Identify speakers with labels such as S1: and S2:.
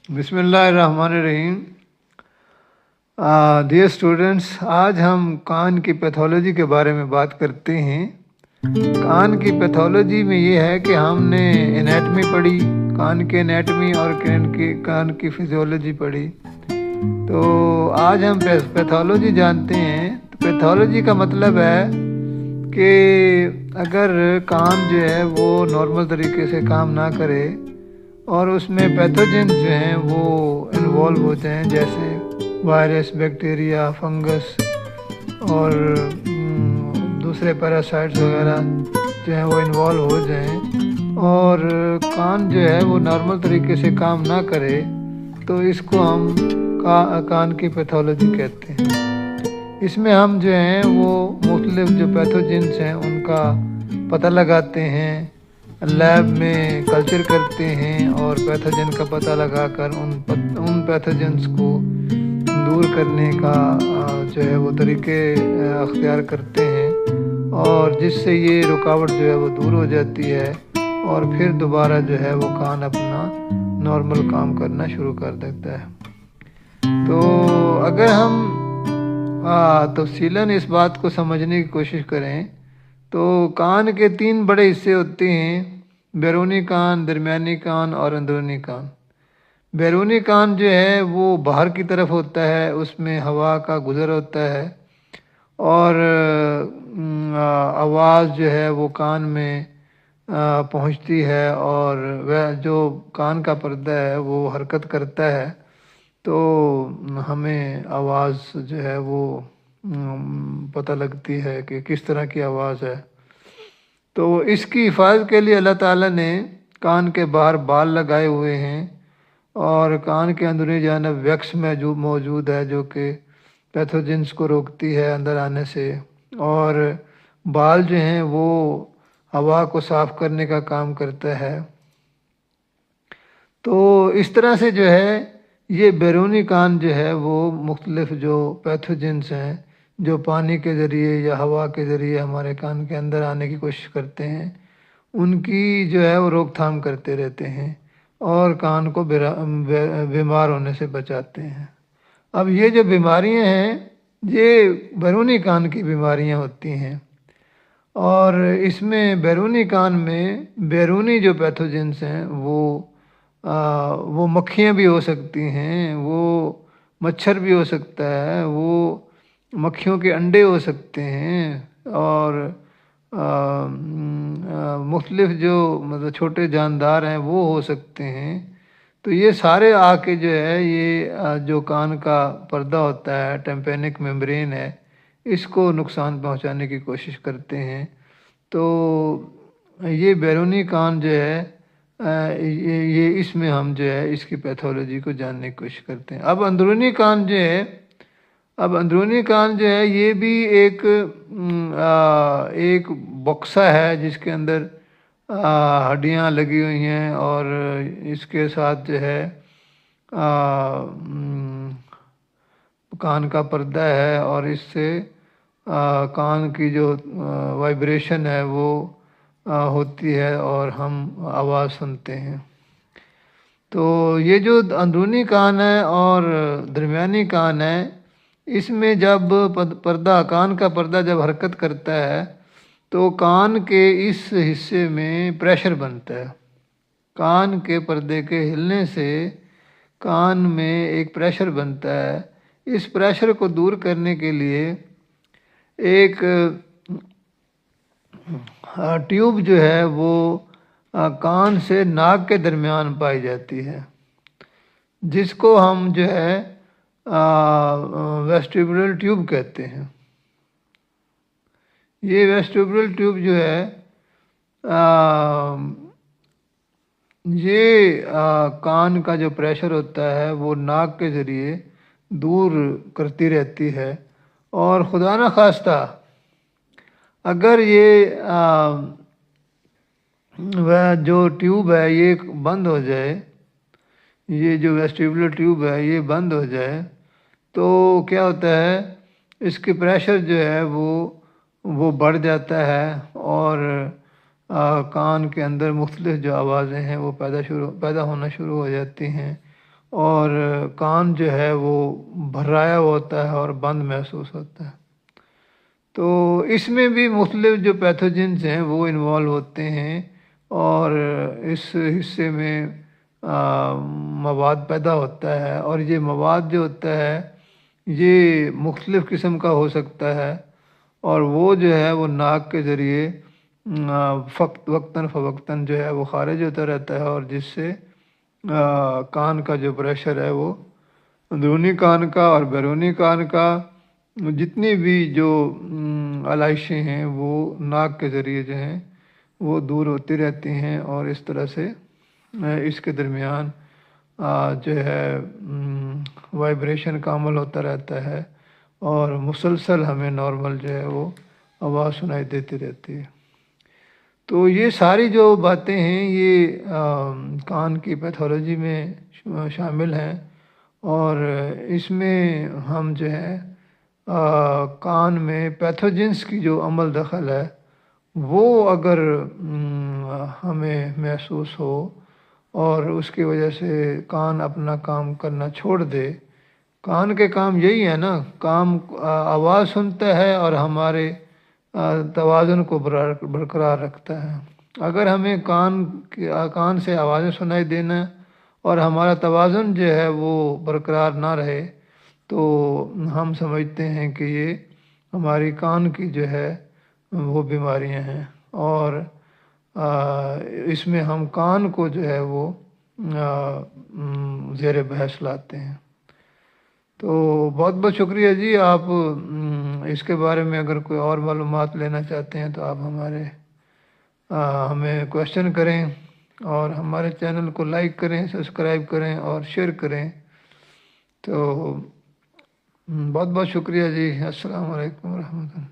S1: बिस्मिल्लाहिर्रहमानिर्रहीम। Dear students, आज हम कान की पैथोलॉजी के बारे में बात करते हैं। कान की पैथोलॉजी में ये है कि हमने एनाटमी पढ़ी, कान के एनाटमी और कान की फिजियोलॉजी पढ़ी। तो आज हम पैथोलॉजी जानते हैं। तो पैथोलॉजी का मतलब है कि अगर कान जो है वो नॉर्मल तरीके से काम ना करे और उसमें पैथोजन जो हैं वो इन्वॉल्व होते हैं, जैसे वायरस, बैक्टीरिया, फंगस और दूसरे पैरासाइट्स वगैरह जो हैं वो इन्वॉल्व हो जाएं और कान जो है वो नॉर्मल तरीके से काम ना करे, तो इसको हम कान की पैथोलॉजी कहते हैं। इसमें हम जो हैं वो मुख्तलिफ जो पैथोजेंस हैं उनका पता लगाते हैं, लैब में कल्चर करते हैं और पैथोजन का पता लगाकर उन पैथोजेंस को दूर करने का जो है वो तरीके अख्तियार करते हैं और जिससे ये रुकावट जो है वो दूर हो जाती है और फिर दोबारा जो है वो कान अपना नॉर्मल काम करना शुरू कर देता है। तो अगर हम तफसीलन इस बात को समझने की कोशिश करें तो कान के 3 बड़े हिस्से होते हैं: बैरूनी कान, दरमियानी कान और अंदरूनी कान। बैरूनी कान जो है वो बाहर की तरफ होता है, उसमें हवा का गुज़र होता है और आवाज़ जो है वो कान में पहुंचती है और वह जो कान का पर्दा है वो हरकत करता है, तो हमें आवाज़ जो है वो पता लगती है कि किस तरह की आवाज़ है। तो इसकी हिफाजत के लिए अल्लाह ताला ने कान के बाहर बाल लगाए हुए हैं और कान के अंदरूनी जानब वैक्स मौजूद है जो कि पैथोजेंस को रोकती है अंदर आने से, और बाल जो हैं वो हवा को साफ़ करने का काम करता है। तो इस तरह से जो है ये बैरूनी कान जो है वो मुख्तलिफ जो पैथोजेंस हैं जो पानी के ज़रिए या हवा के ज़रिए हमारे कान के अंदर आने की कोशिश करते हैं, उनकी जो है वो रोकथाम करते रहते हैं और कान को बीमार होने से बचाते हैं। अब ये जो बीमारियां हैं ये बैरूनी कान की बीमारियां होती हैं और इसमें बैरूनी कान में बैरूनी जो पैथोजेंस हैं वो मक्खियाँ भी हो सकती हैं, वो मच्छर भी हो सकता है, वो मक्खियों के अंडे हो सकते हैं और मुख्तलिफ जो मतलब छोटे जानदार हैं वो हो सकते हैं। तो ये सारे आके जो है ये जो कान का पर्दा होता है, टेम्पेनिक मेम्ब्रेन है, इसको नुकसान पहुंचाने की कोशिश करते हैं। तो ये बैरूनी कान जो है ये इसमें हम जो है इसकी पैथोलॉजी को जानने की कोशिश करते हैं। अब अंदरूनी कान जो है ये भी एक बक्सा है जिसके अंदर हड्डियाँ लगी हुई हैं और इसके साथ जो है कान का पर्दा है और इससे कान की जो वाइब्रेशन है वो होती है और हम आवाज़ सुनते हैं। तो ये जो अंदरूनी कान है और दरमियानी कान है, इसमें जब कान का पर्दा जब हरकत करता है तो कान के इस हिस्से में प्रेशर बनता है। कान के पर्दे के हिलने से कान में एक प्रेशर बनता है। इस प्रेशर को दूर करने के लिए एक ट्यूब जो है वो कान से नाक के दरमियान पाई जाती है, जिसको हम जो है वेस्टिबुलर ट्यूब कहते हैं। ये वेस्टिबुलर ट्यूब जो है ये कान का जो प्रेशर होता है वो नाक के ज़रिए दूर करती रहती है और खुदा न खास्ता अगर ये वह जो ट्यूब है ये बंद हो जाए, ये जो वेस्टिबुलर ट्यूब है ये बंद हो जाए, तो क्या होता है इसकी प्रेशर जो है वो बढ़ जाता है और कान के अंदर मुख्तलिफ जो आवाज़ें हैं वो पैदा होना शुरू हो जाती हैं اور کان جو ہے وہ بھرایا ہوا ہوتا ہے اور بند محسوس ہوتا ہے۔ تو اس میں بھی مختلف جو پیتھوجنز ہیں وہ انوالو ہوتے ہیں، اور اس حصے میں مواد پیدا ہوتا ہے، اور یہ مواد جو ہوتا ہے یہ مختلف قسم کا ہو سکتا ہے، اور وہ جو ہے وہ ناک کے ذریعے وقتاً فوقتاً جو ہے وہ خارج ہوتا رہتا ہے، اور جس سے کان کا جو پریشر ہے وہ اندرونی کان کا اور بیرونی کان کا جتنی بھی جو علائشیں ہیں وہ ناک کے ذریعے جو ہیں وہ دور ہوتی رہتی ہیں، اور اس طرح سے اس کے درمیان جو ہے وائبریشن کا عمل ہوتا رہتا ہے، اور مسلسل ہمیں نارمل جو ہے وہ آواز سنائی دیتی رہتی ہے۔ تو یہ ساری جو باتیں ہیں یہ کان کی پیتھولوجی میں شامل ہیں، اور اس میں ہم جو ہے کان میں پیتھوجنس کی جو عمل دخل ہے وہ اگر ہمیں محسوس ہو اور اس کی وجہ سے کان اپنا کام کرنا چھوڑ دے۔ کان کے کام یہی ہے نا، کام آواز سنتا ہے اور ہمارے توازن کو برقرار رکھتا ہے۔ اگر ہمیں کان سے آوازیں سنائی دینا اور ہمارا توازن جو ہے وہ برقرار نہ رہے تو ہم سمجھتے ہیں کہ یہ ہماری کان کی جو ہے وہ بیماریاں ہیں، اور اس میں ہم کان کو جو ہے وہ زیر بحث لاتے ہیں۔ تو بہت بہت شکریہ جی۔ آپ اس کے بارے میں اگر کوئی اور معلومات لینا چاہتے ہیں تو آپ ہمیں کویشچن کریں، اور ہمارے چینل کو لائک کریں، سبسکرائب کریں اور شیئر کریں۔ تو بہت بہت شکریہ جی۔ السلام علیکم ورحمۃ اللہ۔